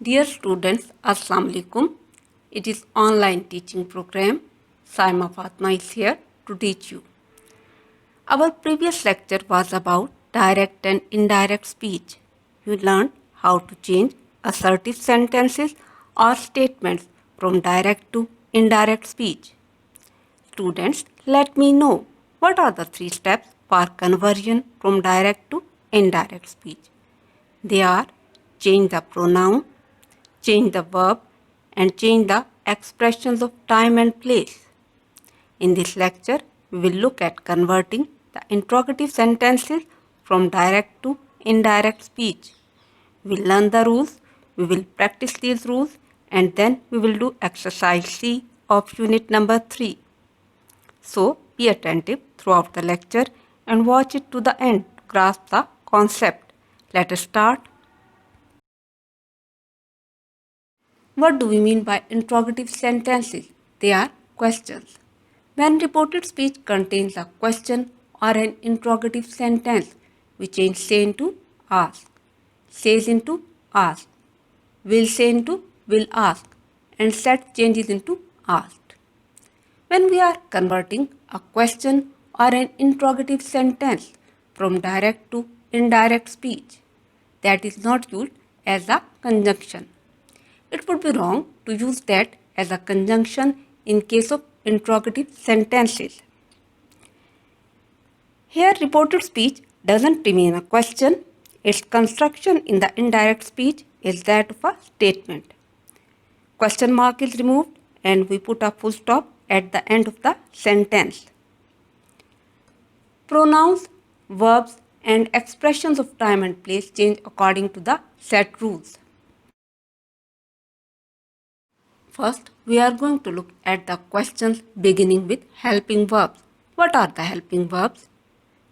Dear students, Assalamu alaikum. It is online teaching program. Saima Fatma is here to teach you. Our previous lecture was about direct and indirect speech. You learned how to change assertive sentences or statements from direct to indirect speech. Students, let me know what are the 3 steps for conversion from direct to indirect speech. They are change the pronoun, change the verb, and change the expressions of time and place. In this lecture, we will look at converting the interrogative sentences from direct to indirect speech. We will learn the rules, we will practice these rules, and then we will do exercise C of unit number 3. So, be attentive throughout the lecture and watch it to the end to grasp the concept. Let us start. What do we mean by interrogative sentences? They are questions. When reported speech contains a question or an interrogative sentence, we change say into ask, says into ask, will say into will ask, and set changes into asked. When we are converting a question or an interrogative sentence from direct to indirect speech, that is not used as a conjunction. It would be wrong to use that as a conjunction in case of interrogative sentences. Here, reported speech doesn't remain a question. Its construction in the indirect speech is that of a statement. Question mark is removed and we put a full stop at the end of the sentence. Pronouns, verbs, and expressions of time and place change according to the set rules. First, we are going to look at the questions beginning with helping verbs. What are the helping verbs?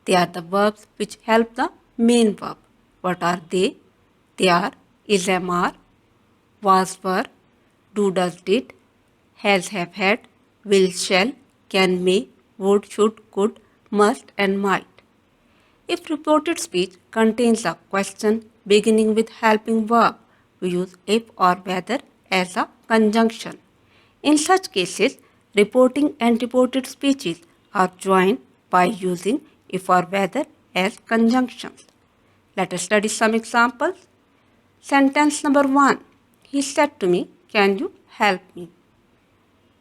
They are the verbs which help the main verb. What are they? They are is, am, are, was, were, do, does, did, has, have, had, will, shall, can, may, would, should, could, must, and might. If reported speech contains a question beginning with helping verb, we use if or whether as a conjunction. In such cases, reporting and reported speeches are joined by using if or whether as conjunctions. Let us study some examples. Sentence number 1. He said to me, can you help me?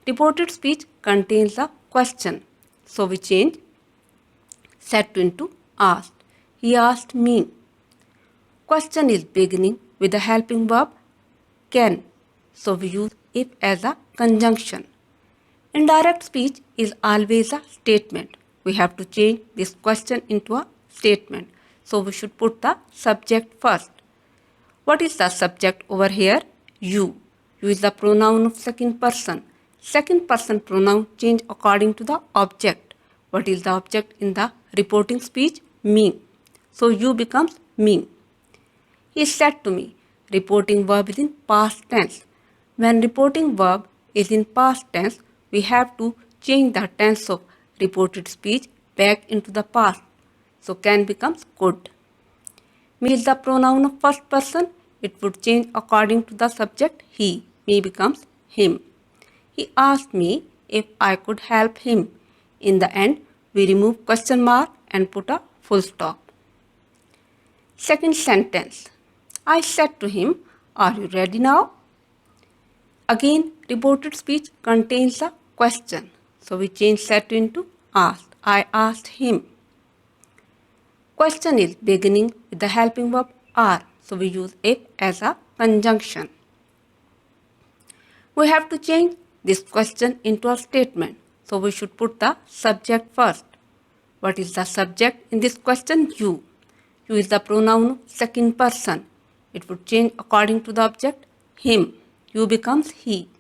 Reported speech contains a question. So we change said to into asked. He asked me. Question is beginning with the helping verb can. So we use if as a conjunction. Indirect speech is always a statement. We have to change this question into a statement. So we should put the subject first. What is the subject over here? You. You is the pronoun of second person. Second person pronoun change according to the object. What is the object in the reporting speech? Me. So you becomes me. He said to me. Reporting verb is in past tense. When reporting verb is in past tense, we have to change the tense of reported speech back into the past. So can becomes could. Me is the pronoun of first person. It would change according to the subject he. Me becomes him. He asked me if I could help him. In the end, we remove question mark and put a full stop. Second sentence. I said to him, are you ready now? Again, reported speech contains a question. So we change said to into asked. I asked him. Question is beginning with the helping verb are. So we use if as a conjunction. We have to change this question into a statement. So we should put the subject first. What is the subject in this question? You. You is the pronoun second person. It would change according to the object him. You becomes he.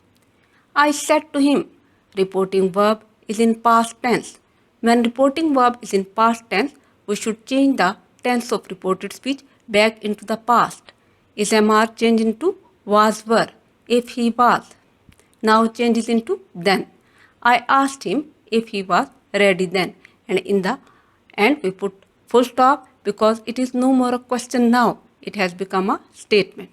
I said to him. Reporting verb is in past tense. When reporting verb is in past tense, we should change the tense of reported speech back into the past. Is MR change into was were if he was. Now changes into then. I asked him if he was ready then. And in the end we put full stop because it is no more a question now. It has become a statement.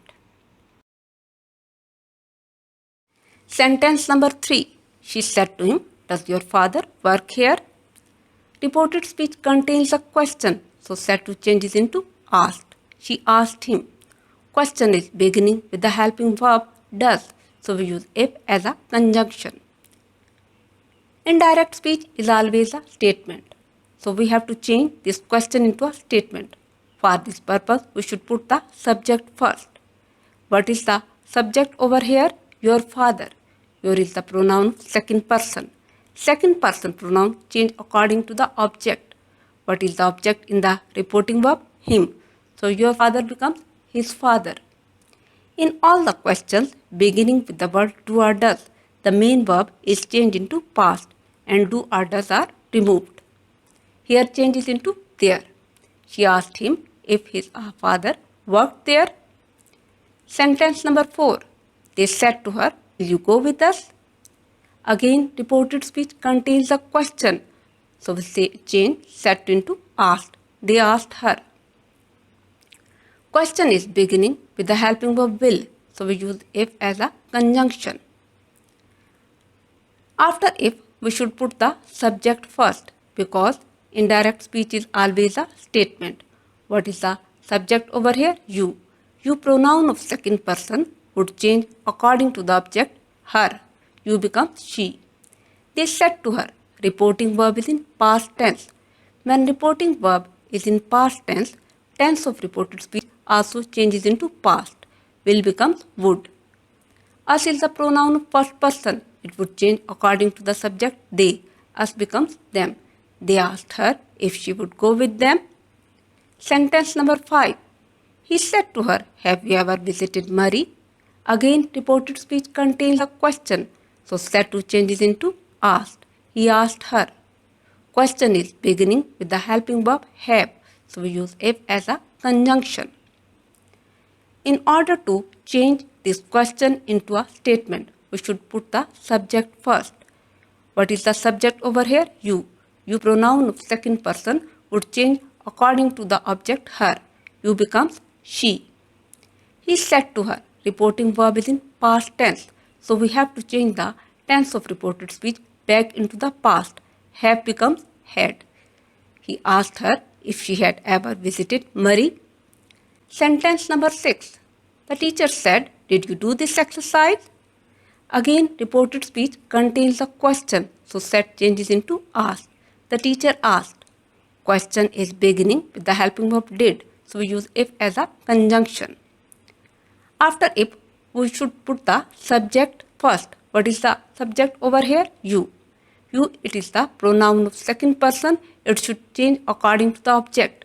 Sentence number 3. She said to him, "Does your father work here?" Reported speech contains a question, so said to changes into asked. She asked him. Question is beginning with the helping verb does, so we use if as a conjunction. Indirect speech is always a statement, so we have to change this question into a statement. For this purpose, we should put the subject first. What is the subject over here? Your father. Your is the pronoun second person. Second person pronoun change according to the object. What is the object in the reporting verb? Him. So your father becomes his father. In all the questions beginning with the word do or does, the main verb is changed into past and do or does are removed. Here changes into there. She asked him if his father worked there. Sentence number 4. They said to her, "Will you go with us?" Again, reported speech contains a question. So we say change said into asked. They asked her. Question is beginning with the helping verb will. So we use if as a conjunction. After if, we should put the subject first because indirect speech is always a statement. What is the subject over here? You. You pronoun of second person would change according to the object her. You becomes she. They said to her. Reporting verb is in past tense. When reporting verb is in past tense, tense of reported speech also changes into past. Will becomes would. Us is the pronoun of first person. It would change according to the subject they. Us becomes them. They asked her if she would go with them. Sentence number 5. He said to her, "Have you ever visited Murray?" Again, reported speech contains a question, so said to changes into asked. He asked her. Question is beginning with the helping verb have, so we use if as a conjunction. In order to change this question into a statement, we should put the subject first. What is the subject over here? You. You pronoun of second person would change according to the object her. You becomes she. He said to her. Reporting verb is in past tense, so we have to change the tense of reported speech back into the past. Have becomes had. He asked her if she had ever visited Murray. Sentence number 6. The teacher said, "Did you do this exercise?" Again, reported speech contains a question, so said changes into asked. The teacher asked. Question is beginning with the helping verb did, so we use if as a conjunction. After if, we should put the subject first. What is the subject over here? You. You, it is the pronoun of second person. It should change according to the object.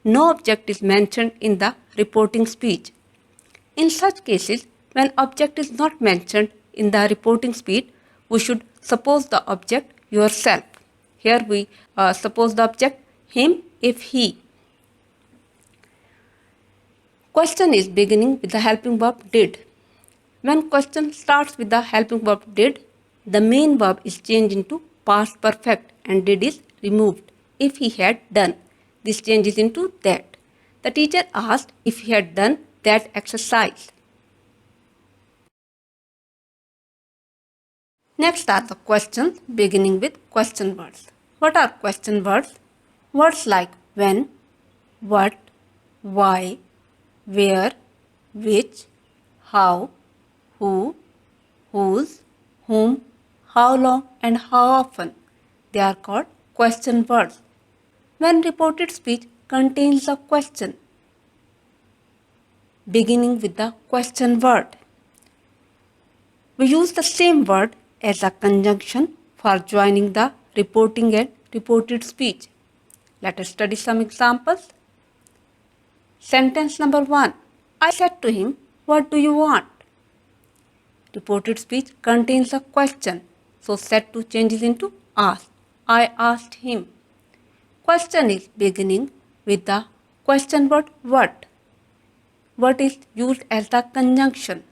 No object is mentioned in the reporting speech. In such cases, when object is not mentioned in the reporting speech, we should suppose the object yourself. Here we suppose the object him if he. Question is beginning with the helping verb did. When question starts with the helping verb did, the main verb is changed into past perfect and did is removed. If he had done, this changes into that. The teacher asked if he had done that exercise. Next are the questions beginning with question words. What are question words? Words like when, what, why, where, which, how, who, whose, whom, how long and how often. They are called question words. When reported speech contains a question beginning with the question word, we use the same word as a conjunction for joining the reporting and reported speech. Let us study some examples. Sentence number 1. I said to him, "What do you want?" Reported speech contains a question, so said to changes into asked. I asked him. Question is beginning with the question word what. What is used as the conjunction.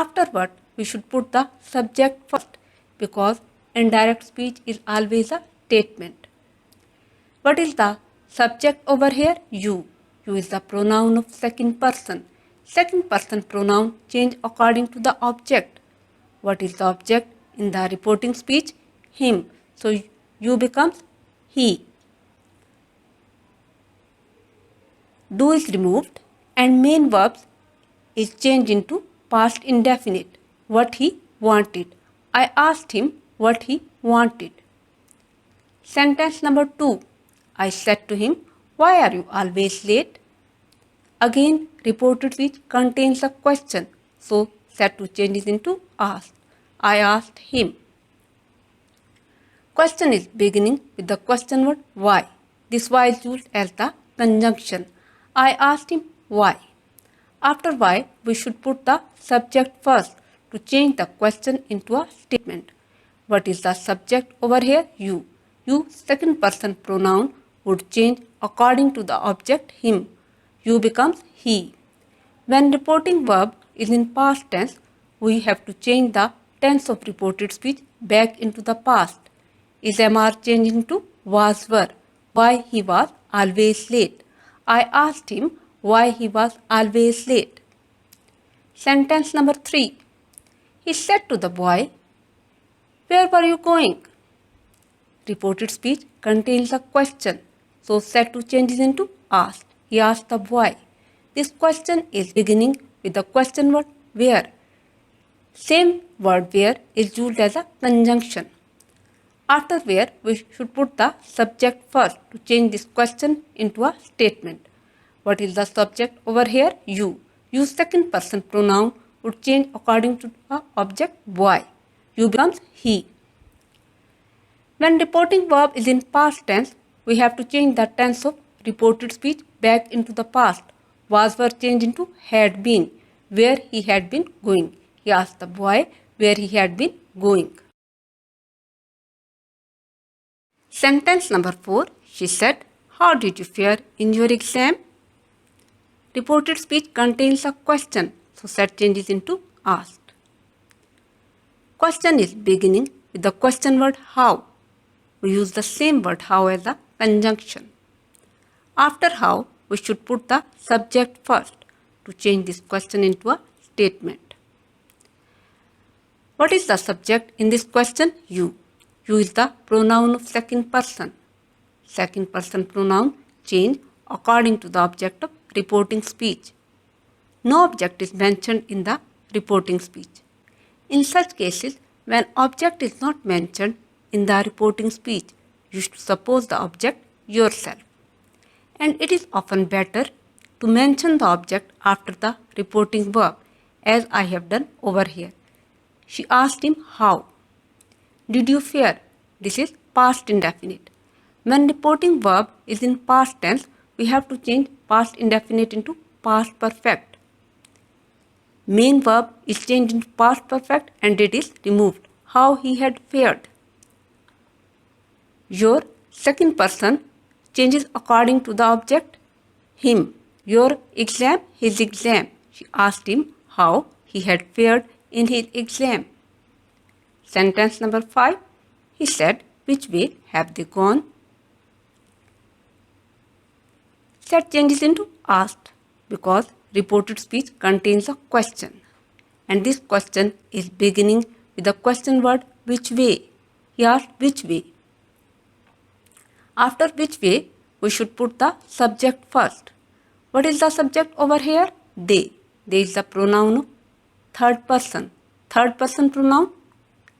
After what, we should put the subject first because indirect speech is always a statement. What is the subject over here? You. You is the pronoun of second person. Second person pronoun change according to the object. What is the object in the reporting speech? Him. So you becomes he. Do is removed and main verbs is changed into past indefinite. What he wanted. I asked him what he wanted. Sentence number 2. I said to him, why are you always late? Again, reported speech contains a question. So, said to changes into asked. I asked him. Question is beginning with the question word why. This why is used as the conjunction. I asked him why. After why, we should put the subject first to change the question into a statement. What is the subject over here? You. You second person pronoun would change according to the object him. You becomes he. When reporting verb is in past tense, we have to change the tense of reported speech back into the past. Is MR changed into was were? Why he was always late? I asked him why he was always late. Sentence number 3. He said to the boy, where were you going? Reported speech contains a question, so said to changes into asked. He asked the boy. This question is beginning with the question word where. Same word where is used as a conjunction. After where, we should put the subject first to change this question into a statement. What is the subject over here? You. Use second person pronoun would change according to the object boy. You becomes he. When reporting verb is in past tense, we have to change the tense of reported speech back into the past. Was were changed into had been, where he had been going. He asked the boy where he had been going. Sentence number 4. She said, how did you fare in your exam? Reported speech contains a question, so said changes into asked. Question is beginning with the question word how. We use the same word how as a conjunction. After how, we should put the subject first to change this question into a statement. What is the subject in this question? You. You is the pronoun of second person. Second person pronoun change according to the object of reporting speech. No object is mentioned in the reporting speech. In such cases, when object is not mentioned in the reporting speech, you should suppose the object yourself. And it is often better to mention the object after the reporting verb, as I have done over here. She asked him how. Did you fare? This is past indefinite. When reporting verb is in past tense, we have to change past indefinite into past perfect. Main verb is changed into past perfect and it is removed. How he had fared. Your second person changes according to the object him. Your exam, his exam. She asked him how he had fared in his exam. Sentence number 5. He said, which way have they gone? Said changes into asked because reported speech contains a question. And this question is beginning with the question word which way. He asked which way. After which way, we should put the subject first. What is the subject over here? They. They is the pronoun of third person. Third person pronoun,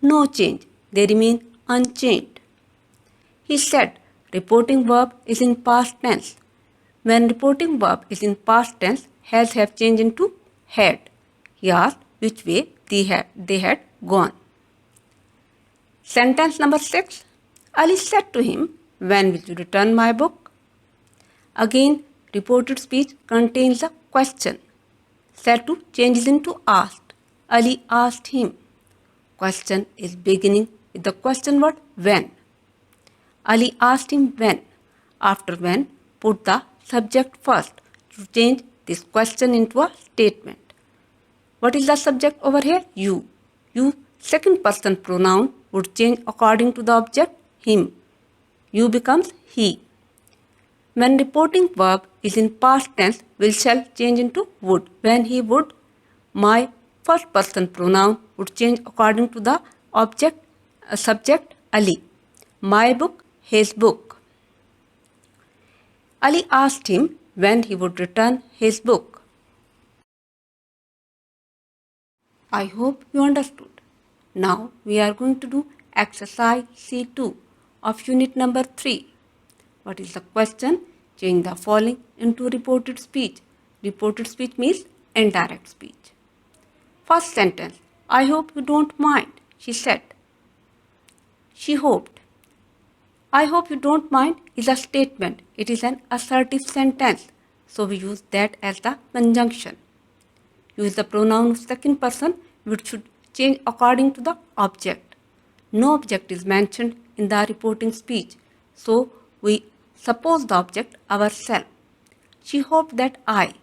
no change. They remain unchanged. He said, reporting verb is in past tense. When reporting verb is in past tense, has have changed into had. He asked which way they had gone. Sentence number 6. Ali said to him, when will you return my book? Again, reported speech contains a question. Said to changes into asked. Ali asked him. Question is beginning with the question word when. Ali asked him when. After when, put the subject first to change this question into a statement. What is the subject over here? You. You second person pronoun would change according to the object him. You becomes he. When reporting verb is in past tense, will shall change into would. When he would, my first person pronoun would change according to the object subject Ali. My book, his book. Ali asked him when he would return his book. I hope you understood. Now we are going to do exercise C2 of unit number 3. What is the question? Change the following into reported speech. Reported speech means indirect speech. First sentence. I hope you don't mind, she said. She hoped. I hope you don't mind is a statement. It is an assertive sentence. So we use that as the conjunction. Use the pronoun of second person which should change according to the object. No object is mentioned in the reporting speech. So we suppose the object ourselves. She hoped that I.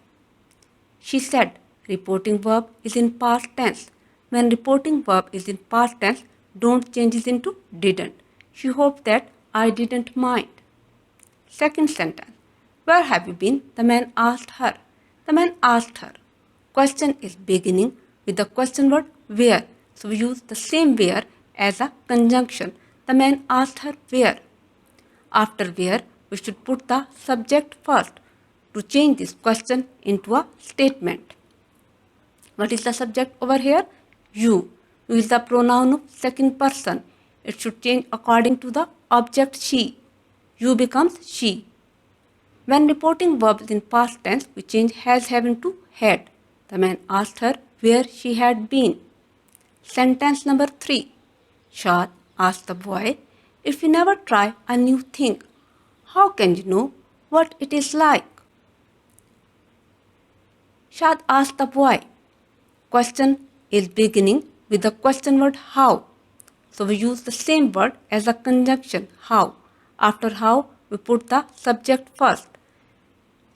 She said reporting verb is in past tense. When reporting verb is in past tense, don't change it into didn't. She hoped that I didn't mind. Second sentence. Where have you been? The man asked her. The man asked her. Question is beginning with the question word where. So we use the same where as a conjunction. The man asked her where. After where, we should put the subject first to change this question into a statement. What is the subject over here? You. You is the pronoun of second person. It should change according to the object she. You becomes she. When reporting verbs in past tense, we change has have into had. The man asked her where she had been. Sentence number 3. Shad asked the boy, if you never try a new thing, how can you know what it is like? Shad asked the boy. Question is beginning with the question word how. So we use the same word as a conjunction how. After how, we put the subject first.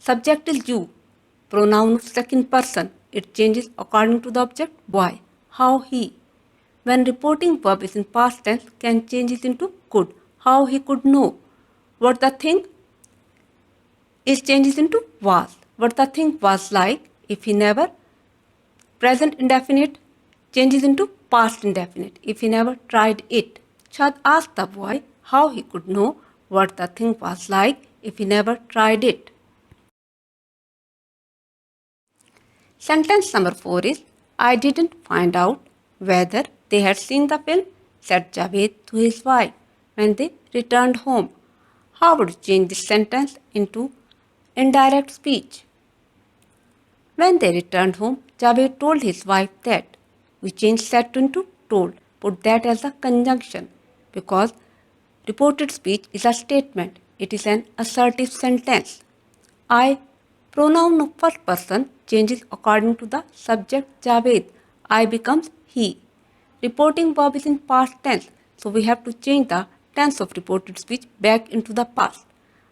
Subject is you. Pronoun of second person. It changes according to the object boy. How he. When reporting verb is in past tense, can change it into could. How he could know. What the thing is changes into was. What the thing was like if he never. Present indefinite changes into past indefinite if he never tried it. Shad asked the boy how he could know what the thing was like if he never tried it. Sentence number 4 is I didn't find out whether they had seen the film, said Javed to his wife when they returned home. How would you change this sentence into indirect speech? When they returned home, Javed told his wife that. We change said into told. Put that as a conjunction because reported speech is a statement. It is an assertive sentence. I, pronoun of first person, changes according to the subject Javed. I becomes he. Reporting verb is in past tense, so we have to change the tense of reported speech back into the past.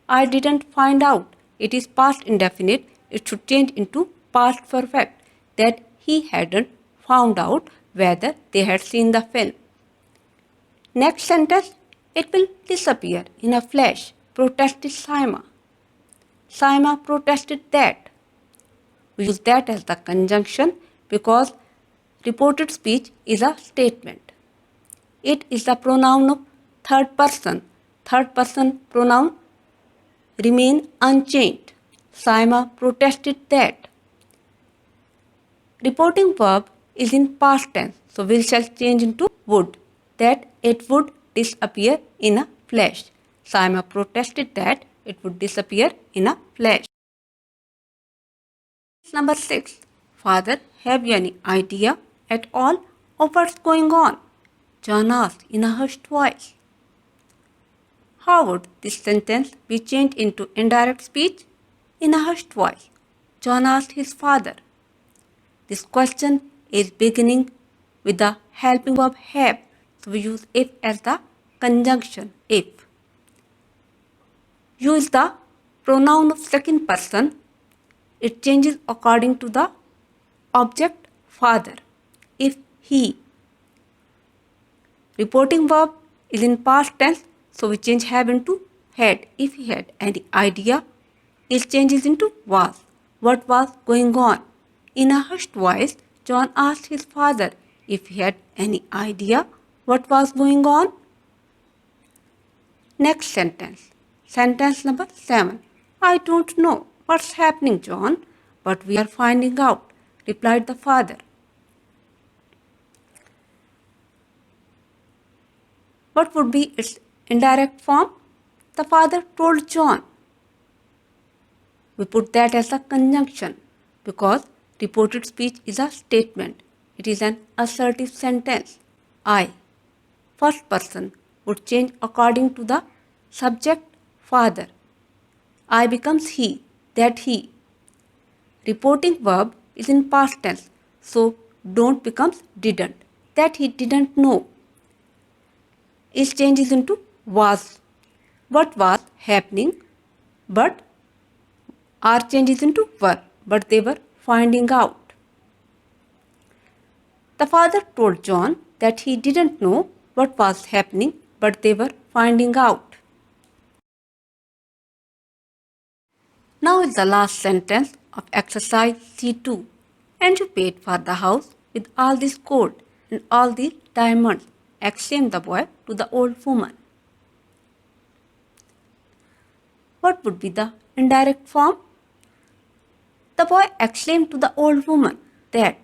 I didn't find out. It is past indefinite. It should change into past perfect. That he hadn't found out whether they had seen the film. Next sentence, it will disappear in a flash, protested Saima. Saima protested that. We use that as the conjunction because reported speech is a statement. It is the pronoun of third person. Third person pronoun remain unchanged. Saima protested that. Reporting verb is in past tense, so we shall change into would. That it would disappear in a flash. Saima protested that it would disappear in a flash. Number 6. Father, have you any idea at all of what's going on? John asked in a hushed voice. How would this sentence be changed into indirect speech? In a hushed voice, John asked his father. This question is beginning with the helping verb have, so we use if as the conjunction if. You is the pronoun of second person. It changes according to the object father. If he. Reporting verb is in past tense, so we change have into had. If he had any idea, it changes into was. What was going on? In a hushed voice, John asked his father if he had any idea what was going on. Next sentence. Sentence number 7. I don't know what's happening, John, but we are finding out, replied the father. What would be its indirect form? The father told John. We put that as a conjunction because reported speech is a statement. It is an assertive sentence. I, first person, would change according to the subject father. I becomes he, that he. Reporting verb is in past tense, so don't becomes didn't, that he didn't know. Is changes into was. What was happening, but are changes into were, but they were finding out. The father told John that he didn't know what was happening, but they were finding out. Now is the last sentence of exercise C2. And you paid for the house with all this gold and all these diamonds, exclaimed the boy to the old woman. What would be the indirect form? The boy exclaimed to the old woman that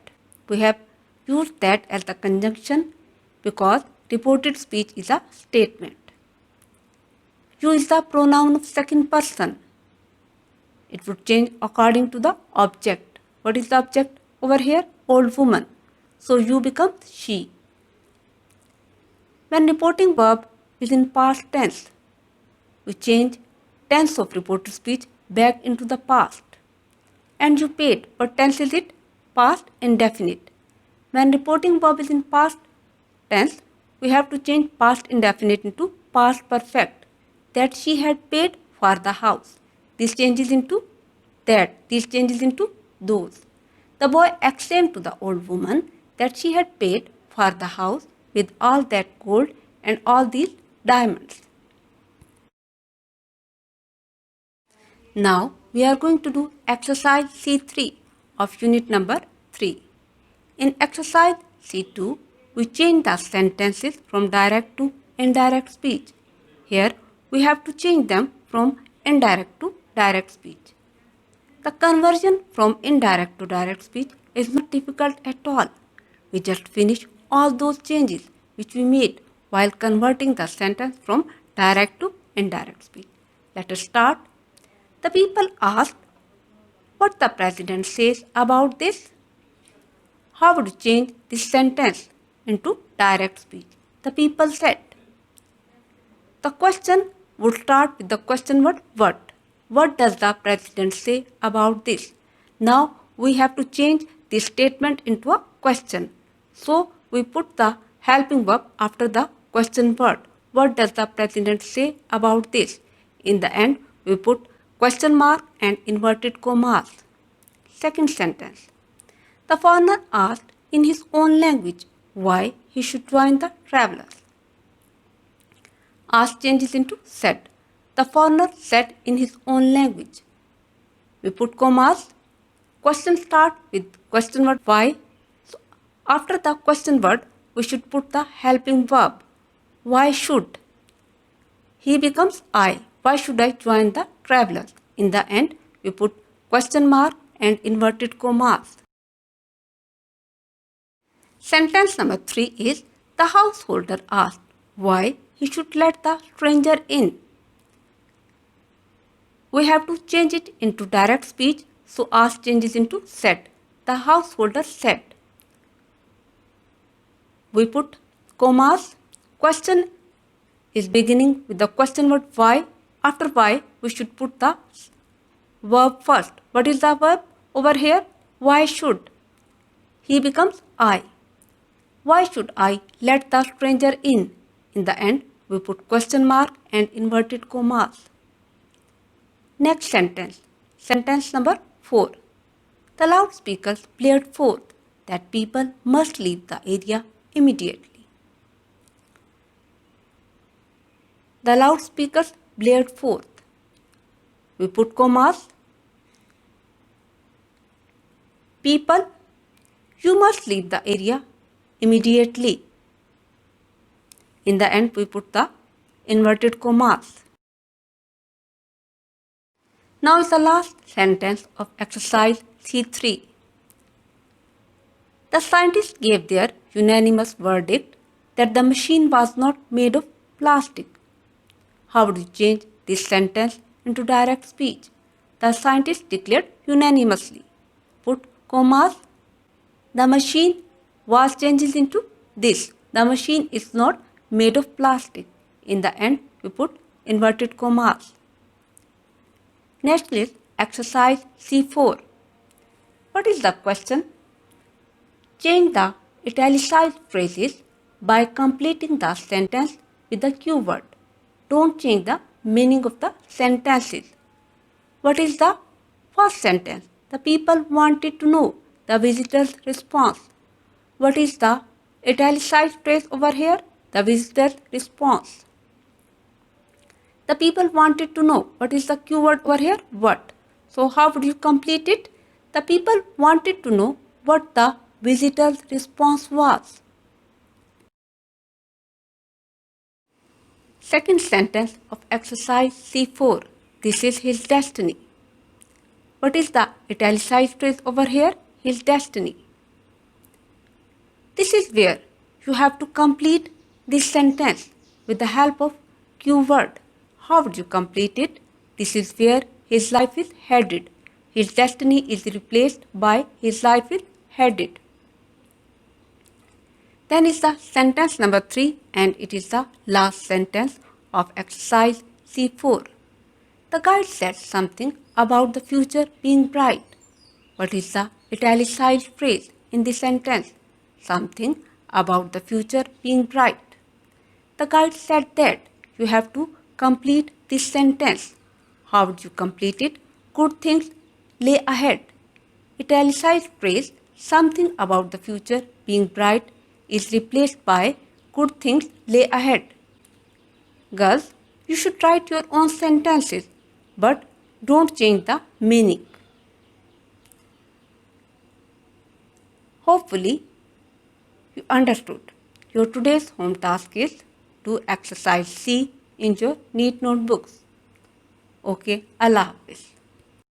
we have used that as the conjunction because reported speech is a statement. You is the pronoun of second person. It would change according to the object. What is the object over here? Old woman. So you becomes she. When reporting verb is in past tense, we change tense of reported speech back into the past. And you paid. What tense is it? Past indefinite. When reporting verb is in past tense, we have to change past indefinite into past perfect. That she had paid for the house. This changes into that. This changes into those. The boy exclaimed to the old woman that she had paid for the house with all that gold and all these diamonds. Now we are going to do exercise C3 of unit number 3. In exercise C2, we change the sentences from direct to indirect speech. Here we have to change them from indirect to direct speech. The conversion from indirect to direct speech is not difficult at all. We just finish all those changes which we made while converting the sentence from direct to indirect speech. Let us start. The people asked what the president says about this. How would you change this sentence into direct speech? The people said. The question would start with the question word what. What does the president say about this? Now we have to change this statement into a question. So we put the helping verb after the question word. What does the president say about this? In the end, we put question mark and inverted commas. Second sentence. The foreigner asked in his own language why he should join the travelers. Asked changes into said. The foreigner said in his own language. We put commas. Question start with question word why. So after the question word, we should put the helping verb. Why should? He becomes I. Why should I join the travelers? In the end, we put question mark and inverted commas. Sentence number 3 is the householder asked why he should let the stranger in. We have to change it into direct speech, so ask changes into said. The householder said. We put commas. Question is beginning with the question word why. After why, we should put the verb first. What is the verb over here? Why should? He becomes I. Why should I let the stranger in? In the end, we put question mark and inverted commas. Next sentence. Sentence number 4. The loudspeakers blared forth that people must leave the area immediately. The loudspeakers blared forth. We put commas. People You must leave the area immediately. In the end, we put the inverted commas. Now is the last sentence of exercise C3. The scientists gave their unanimous verdict that the machine was not made of plastic. How would you change this sentence into direct speech? The scientists declared unanimously. Put commas. The machine was changed into this. The machine is not made of plastic. In the end, we put inverted commas. Next is exercise C4. What is the question? Change the italicized phrases by completing the sentence with the keyword. Don't change the meaning of the sentences. What is the first sentence? The people wanted to know. The visitor's response. What is the italicized phrase over here? The visitor's response. The people wanted to know. What is the keyword over here? What. So how would you complete it? The people wanted to know what the visitor's response was. Second sentence of exercise C4. This is his destiny. What is the italicized phrase over here? His destiny. This is where you have to complete this sentence with the help of keyword. How would you complete it? This is where his life is headed. His destiny is replaced by his life is headed. Then is the sentence number 3 and it is the last sentence of exercise C4. The guide said something about the future being bright. What is the italicized phrase in the sentence? Something about the future being bright. The guide said that you have to complete this sentence. How would you complete it? Good things lay ahead. Italicized phrase something about the future being bright is replaced by good things lay ahead. Girls, you should write your own sentences, but don't change the meaning. Hopefully, you understood. Your today's home task is do exercise C in your neat notebooks. Okay, Allah Hafiz.